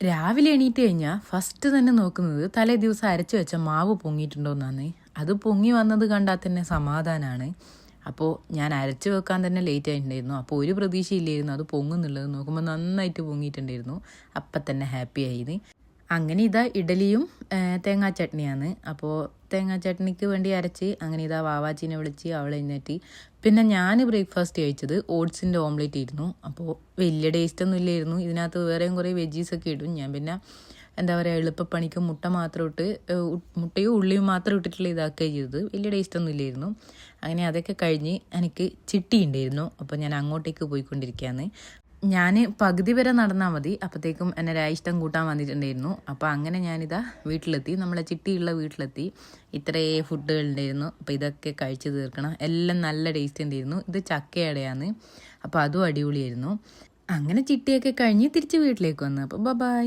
രാവിലെ എണീറ്റ് കഴിഞ്ഞാൽ ഫസ്റ്റ് തന്നെ നോക്കുന്നത് തലേ ദിവസം അരച്ച് വെച്ച മാവ് പൊങ്ങിയിട്ടുണ്ടോയെന്നാണ്. അത് പൊങ്ങി വന്നത് കണ്ടാൽ തന്നെ സമാധാനമാണ്. അപ്പോൾ ഞാൻ അരച്ച് വെക്കാൻ തന്നെ ലേറ്റ് ആയിട്ടുണ്ടായിരുന്നു. അപ്പോൾ ഒരു പ്രതീക്ഷയില്ലായിരുന്നു അത് പൊങ്ങുന്നുള്ളത്. നോക്കുമ്പോൾ നന്നായിട്ട് പൊങ്ങിയിട്ടുണ്ടായിരുന്നു. അപ്പം തന്നെ ഹാപ്പി ആയിന്. അങ്ങനെ ഇതാ ഇഡലിയും തേങ്ങാ ചട്നിയാണ്. അപ്പോൾ തേങ്ങാ ചട്നിക്ക് വേണ്ടി അരച്ച് അങ്ങനെ ഇതാ വാവാച്ചീനെ വിളിച്ച് അവളെ എഴുന്നേറ്റി. പിന്നെ ഞാൻ ബ്രേക്ക്ഫാസ്റ്റ് കഴിച്ചത് ഓട്സിൻ്റെ ഓംലെറ്റ് ആയിരുന്നു. അപ്പോൾ വലിയ ടേസ്റ്റൊന്നും ഇല്ലായിരുന്നു. ഇതിനകത്ത് വേറെയും കുറേ വെജീസൊക്കെ ഇടും. ഞാൻ പിന്നെ എന്താ പറയുക, എളുപ്പപ്പണിക്ക് മുട്ട മാത്രം ഇട്ട് മുട്ടയും ഉള്ളിയും മാത്രം ഇട്ടിട്ടുള്ള ഇതാക്കുകയാണ് ചെയ്തത്. വലിയ ടേസ്റ്റൊന്നും ഇല്ലായിരുന്നു. അങ്ങനെ അതൊക്കെ കഴിഞ്ഞ് എനിക്ക് ചിട്ടി ഉണ്ടായിരുന്നു. അപ്പോൾ ഞാൻ അങ്ങോട്ടേക്ക് പോയിക്കൊണ്ടിരിക്കുകയാണ്. ഞാൻ പകുതി വരെ നടന്നാൽ മതി, അപ്പോഴത്തേക്കും എന്നെ രായിഷ്ടം കൂട്ടാൻ വന്നിട്ടുണ്ടായിരുന്നു. അപ്പോൾ അങ്ങനെ ഞാനിതാ വീട്ടിലെത്തി, നമ്മളെ ചിട്ടിയുള്ള വീട്ടിലെത്തി. ഇത്രയേ ഫുഡുകളുണ്ടായിരുന്നു. അപ്പോൾ ഇതൊക്കെ കഴിച്ച് തീർക്കണം. എല്ലാം നല്ല ടേസ്റ്റ് ഉണ്ടായിരുന്നു. ഇത് ചക്കയടയാണ്. അപ്പോൾ അതും അടിപൊളിയായിരുന്നു. അങ്ങനെ ചിട്ടിയൊക്കെ കഴിഞ്ഞ് തിരിച്ച് വീട്ടിലേക്ക് വന്നു. അപ്പോൾ ബൈ.